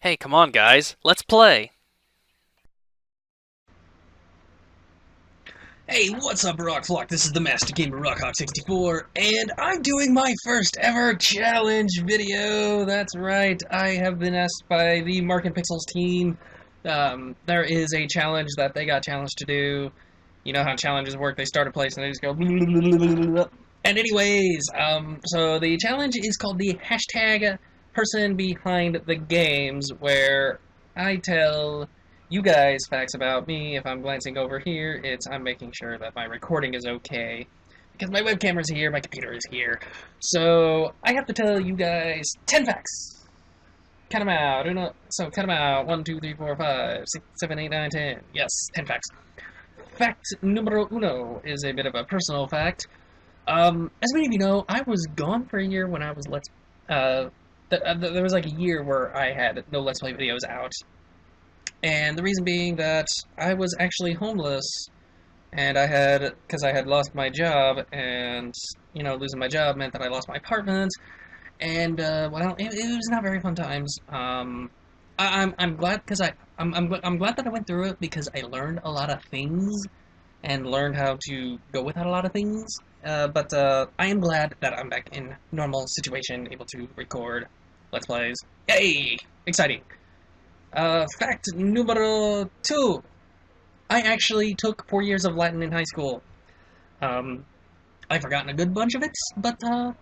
Hey, come on, guys. Let's play. Hey, what's up, Rock Flock? This is the Master Gamer rawkhawk64, and I'm doing my first ever challenge video. That's right, I have been asked by the Mark and Pixels team. There is a challenge that they got challenged to do. You know how challenges work, they start a place and they just go blah, blah, blah, blah, blah, blah. And anyways, so the challenge is called the hashtag person behind the games, where I tell you guys facts about me. If I'm glancing over here, I'm making sure that my recording is okay. Because my webcam is here, my computer is here. So I have to tell you guys 10 facts. Count them out. So count them out. 1, 2, 3, 4, 5, 6, 7, 8, 9, 10. Yes, 10 facts. Fact numero uno is a bit of a personal fact. As many of you know, I was gone for a year when I was there was like a year where I had no Let's Play videos out. And the reason being that I was actually homeless, and because I had lost my job, and, losing my job meant that I lost my apartment, and, it was not very fun times. I'm glad, because I'm glad that I went through it, because I learned a lot of things, and learned how to go without a lot of things, but I am glad that I'm back in normal situation, able to record Let's Plays. Yay! Exciting! Fact numero two. I actually took 4 years of Latin in high school. I've forgotten a good bunch of it, but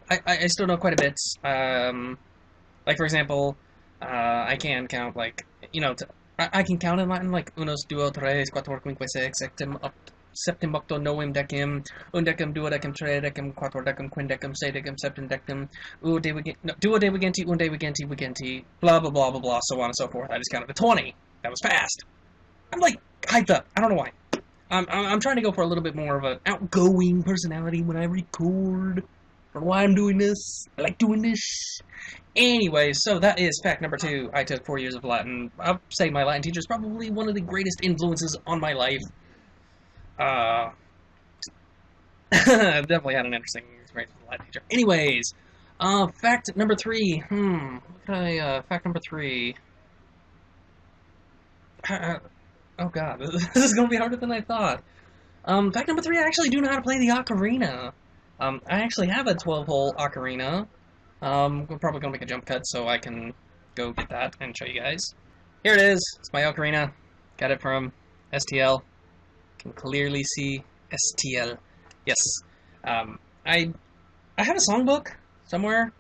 I still know quite a bit. Like, for example, I can count, I can count in Latin, like, unos, duo, tres, cuatro, cinque, sex, septim, octo, novem, decim, undecim, duodecim, tridecim, quattrodecim, quindecim, sedecim, septendecim, duodecimvigenti, undecimvigenti, vigenti, blah, blah, blah, blah, blah, so on and so forth. I just counted to 20. That was fast. I'm, like, hyped up. I don't know why. I'm trying to go for a little bit more of an outgoing personality when I record. I don't know why I'm doing this. I like doing this. Anyway, so that is fact number two. I took 4 years of Latin. I'll say my Latin teacher is probably one of the greatest influences on my life. I've definitely had an interesting experience with a Latin teacher. Anyways, fact number three. Fact number three. Oh god, this is gonna be harder than I thought. Fact number three, I actually do know how to play the ocarina. I actually have a 12-hole ocarina. We're probably gonna make a jump cut so I can go get that and show you guys. Here it is. It's my ocarina. Got it from STL. Can clearly see STL. Yes. I have a songbook somewhere,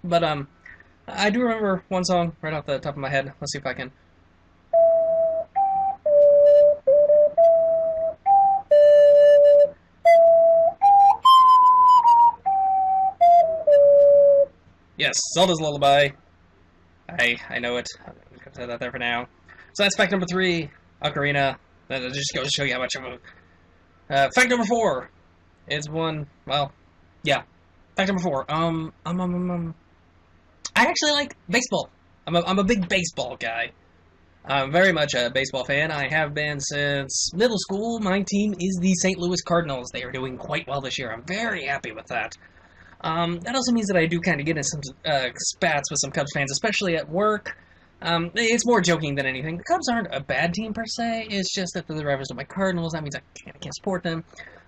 but I do remember one song right off the top of my head. Let's see if I can. Yes, Zelda's Lullaby. I know it. I'm just gonna say that there for now. So that's fact number three. Ocarina. That just goes to show you how much of a... fact number four is one... Well, yeah. Fact number four. I actually like baseball. I'm a big baseball guy. I'm very much a baseball fan. I have been since middle school. My team is the St. Louis Cardinals. They are doing quite well this year. I'm very happy with that. That also means that I do kind of get in some spats with some Cubs fans, especially at work. It's more joking than anything. The Cubs aren't a bad team per se. It's just that they're the rivals of my Cardinals. That means I can't support them.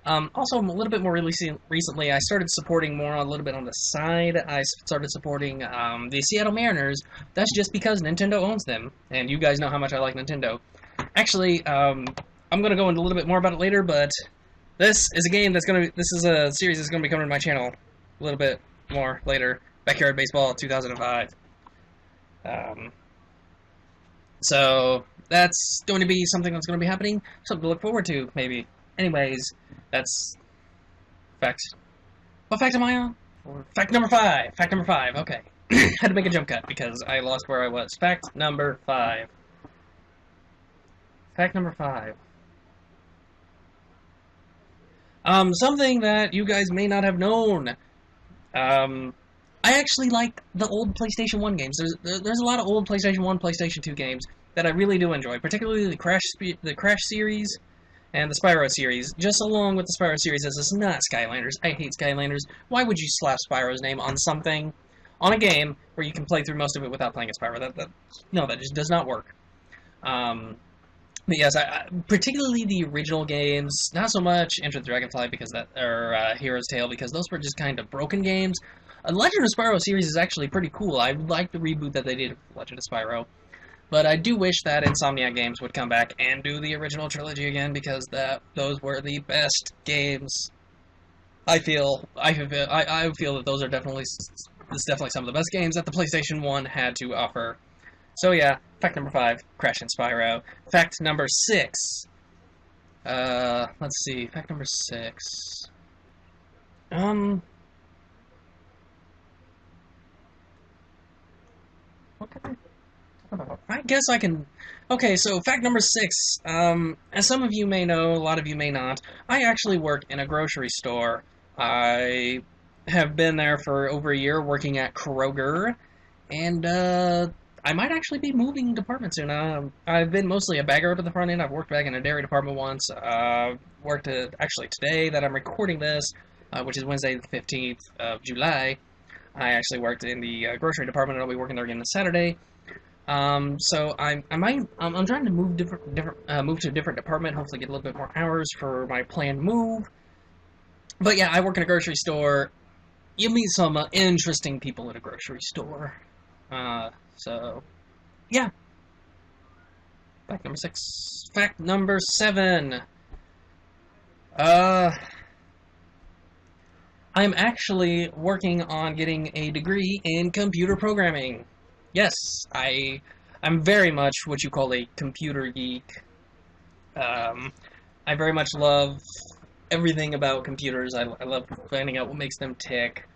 Also, a little bit more recently, I started supporting more a little bit on the side. I started supporting the Seattle Mariners. That's just because Nintendo owns them, and you guys know how much I like Nintendo. Actually, I'm gonna go into a little bit more about it later, but this is a game that's this is a series that's gonna be coming to my channel a little bit more later. Backyard Baseball 2005. So that's going to be something that's going to be happening, something to look forward to, maybe. Anyways, that's fact. What fact am I on? Fact number five. Fact number five. Okay. Had to make a jump cut because I lost where I was. Fact number five. Fact number five. Something that you guys may not have known. I actually like the old PlayStation 1 games. There's a lot of old PlayStation 1, PlayStation 2 games that I really do enjoy, particularly the Crash series and the Spyro series. Just along with the Spyro series, as it's not Skylanders. I hate Skylanders. Why would you slap Spyro's name on something? on a game where you can play through most of it without playing as Spyro. No, that just does not work. But yes, particularly the original games, not so much Enter the Dragonfly or Hero's Tale, because those were just kind of broken games. Legend of Spyro series is actually pretty cool. I like the reboot that they did of Legend of Spyro. But I do wish that Insomniac Games would come back and do the original trilogy again, because those were the best games. I feel that those are definitely some of the best games that the PlayStation 1 had to offer. So yeah, fact number 5, Crash and Spyro. Fact number 6. Let's see, fact number 6. What can I talk about? I guess I can. Okay, so fact number 6. As some of you may know, a lot of you may not, I actually work in a grocery store. I have been there for over a year working at Kroger, and I might actually be moving departments soon. I've been mostly a bagger up at the front end. I've worked back in a dairy department once. Worked actually today that I'm recording this, which is Wednesday the 15th of July. I actually worked in the grocery department, and I'll be working there again this Saturday. So I'm trying to move move to a different department. Hopefully, get a little bit more hours for my planned move. But yeah, I work in a grocery store. You meet some interesting people in a grocery store. So, yeah. Fact number 6. Fact number 7. I'm actually working on getting a degree in computer programming. Yes, I'm very much what you call a computer geek. I very much love everything about computers. I love finding out what makes them tick.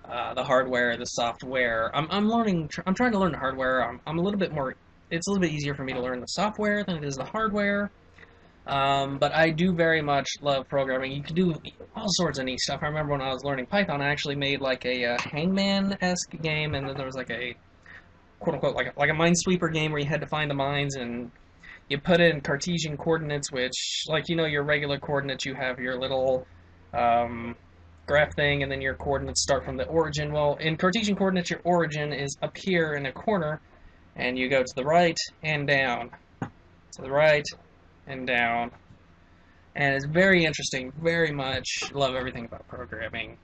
The hardware, the software. I'm trying to learn the hardware. I'm a little bit more. It's a little bit easier for me to learn the software than it is the hardware. But I do very much love programming. You can do all sorts of neat stuff. I remember when I was learning Python, I actually made like a Hangman-esque game, and then there was like a quote unquote like a Minesweeper game where you had to find the mines, and you put in Cartesian coordinates, which, like, you know, your regular coordinates, you have your little graph thing, and then your coordinates start from the origin. Well, in Cartesian coordinates, your origin is up here in a corner, and you go to the right and down, to the right and down, and it's very interesting. Very much love everything about programming.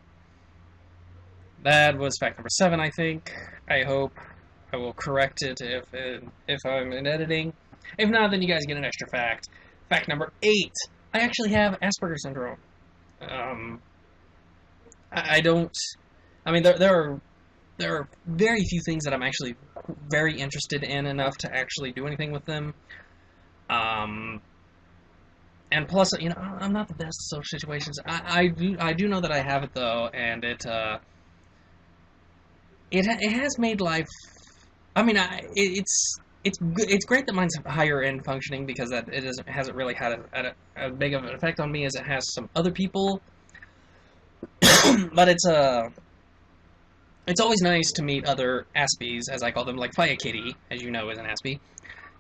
That was fact number 7, I think. I hope. I will correct it if I'm in editing. If not, then you guys get an extra fact. Fact number 8. I actually have Asperger Syndrome. I don't. I mean, there are very few things that I'm actually very interested in enough to actually do anything with them. And plus, you know, I'm not the best at social situations. I do know that I have it though, and it has made life. I mean, it's great that mine's higher end functioning, because that hasn't really had a big of an effect on me as it has some other people. But it's always nice to meet other Aspies, as I call them, like Fire Kitty, as you know, is an Aspie.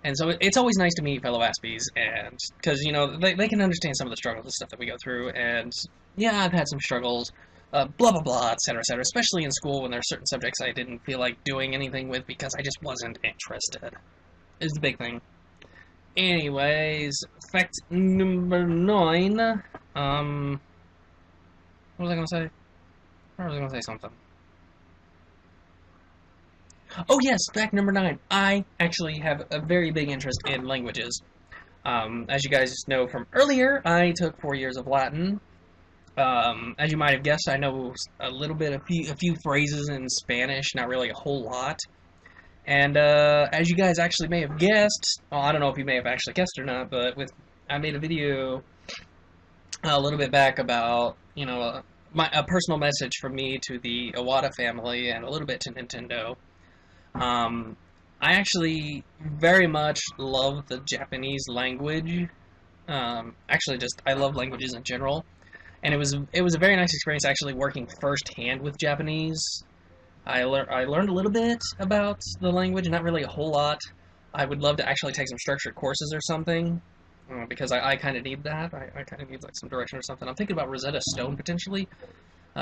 And so it's always nice to meet fellow Aspies, and because, you know, they can understand some of the struggles and stuff that we go through. And yeah, I've had some struggles, blah blah blah, etc., etc. Especially in school, when there are certain subjects I didn't feel like doing anything with because I just wasn't interested. Is the big thing. Anyways, fact number 9. What was I gonna say? I was gonna say something. Oh yes, fact number 9. I actually have a very big interest in languages. As you guys know from earlier, I took 4 years of Latin. As you might have guessed, I know a little bit, a few phrases in Spanish, not really a whole lot. And as you guys actually may have guessed, well, I don't know if you may have actually guessed or not, but I made a video a little bit back about, you know, a personal message from me to the Iwata family and a little bit to Nintendo. I actually very much love the Japanese language. Actually, I love languages in general. And it was a very nice experience actually working firsthand with Japanese. I learned a little bit about the language, not really a whole lot. I would love to actually take some structured courses or something, because I kind of need that. I kind of need like some direction or something. I'm thinking about Rosetta Stone potentially.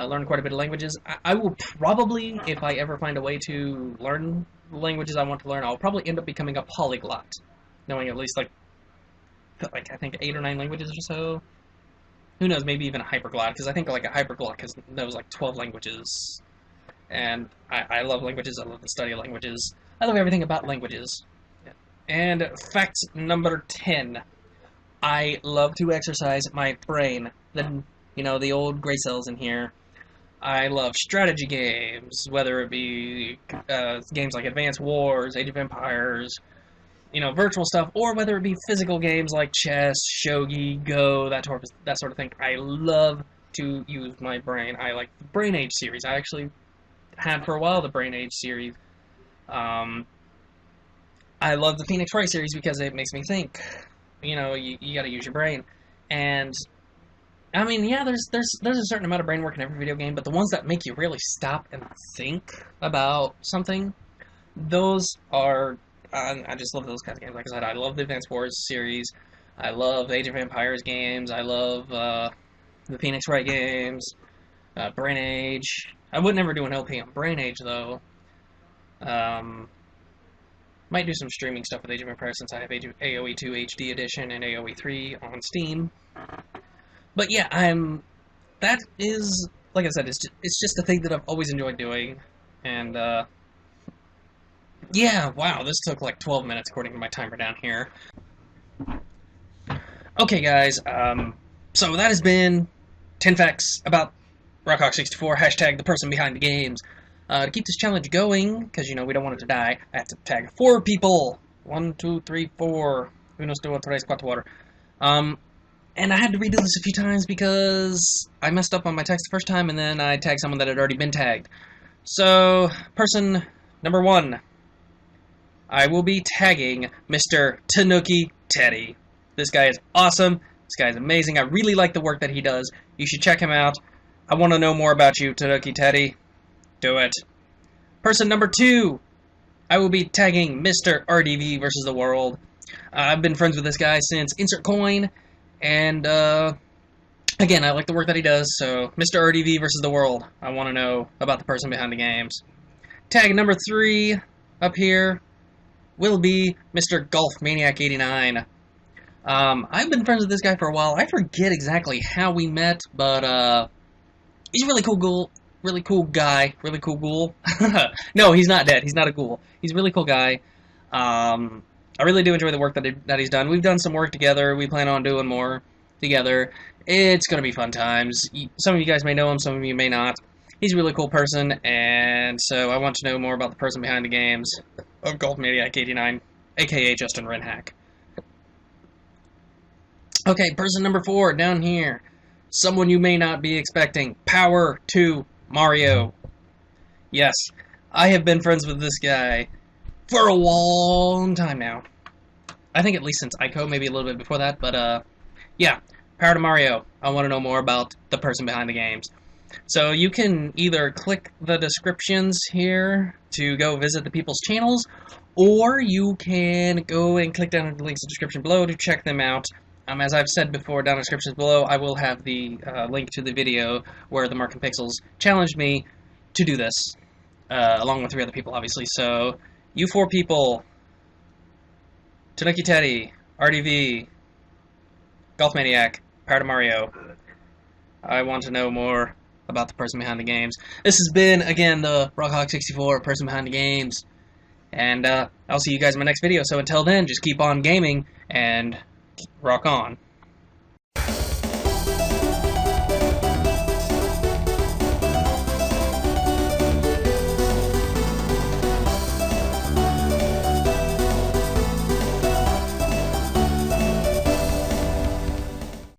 learn quite a bit of languages. I will probably, if I ever find a way to learn the languages I want to learn, I'll probably end up becoming a polyglot, knowing at least like I think 8 or 9 languages or so. Who knows? Maybe even a hyperglot, because I think like a hyperglot knows like 12 languages. And I love languages. I love the study of languages. I love everything about languages. And fact number 10. I love to exercise my brain. The old gray cells in here. I love strategy games, whether it be games like Advanced Wars, Age of Empires, virtual stuff, or whether it be physical games like chess, shogi, go, that sort of thing. I love to use my brain. I like the Brain Age series. I actually had for a while the Brain Age series. I love the Phoenix Wright series because it makes me think. You gotta use your brain. And I mean, yeah, there's a certain amount of brain work in every video game, but the ones that make you really stop and think about something, those are, I just love those kinds of games. Like I said, I love the Advanced Wars series, I love Age of Empires games, I love the Phoenix Wright games, Brain Age. I would never do an LP on Brain Age, though. Might do some streaming stuff with Age of Empires since I have AoE 2 HD Edition and AoE 3 on Steam. But yeah, that is, like I said, it's just a thing that I've always enjoyed doing. And, yeah, wow, this took like 12 minutes according to my timer down here. Okay, guys, so that has been 10 facts about rawkhawk64, hashtag the person behind the games. To keep this challenge going, because, we don't want it to die, I have to tag 4 people. 1, 2, 3, 4. Uno, dos, tres, cuatro. And I had to redo this a few times because I messed up on my text the first time, and then I tagged someone that had already been tagged. So, person number 1. I will be tagging Mr. Tanuki Teddy. This guy is awesome. This guy is amazing. I really like the work that he does. You should check him out. I want to know more about you, Tanuki Teddy. Do it. Person number 2. I will be tagging Mr. RDV versus the World. I've been friends with this guy since Insert Coin. And, again, I like the work that he does, so Mr. RDV versus the World. I want to know about the person behind the games. Tag number 3 up here will be Mr. Golf Maniac 89. I've been friends with this guy for a while. I forget exactly how we met, but, he's a really cool ghoul. Really cool guy. Really cool ghoul. No, he's not dead. He's not a ghoul. He's a really cool guy. I really do enjoy the work that he's done. We've done some work together. We plan on doing more together. It's going to be fun times. Some of you guys may know him, some of you may not. He's a really cool person, and so I want to know more about the person behind the games of Golf Maniac 89, a.k.a. Justin Renhack. Okay, person number 4, down here. Someone you may not be expecting. Power to Mario. Yes, I have been friends with this guy for a long time now. I think at least since Ico, maybe a little bit before that, but, yeah. Power to Mario. I want to know more about the person behind the games. So you can either click the descriptions here to go visit the people's channels, or you can go and click down in the links in the description below to check them out. As I've said before, down in the descriptions below, I will have the link to the video where the Marking Pixels challenged me to do this, along with 3 other people, obviously. So, you 4 people, Tanuki Teddy, RDV, Golf Maniac, Power to Mario. I want to know more about the person behind the games. This has been, again, the rawkhawk64, person behind the games. And I'll see you guys in my next video. So until then, just keep on gaming and rock on.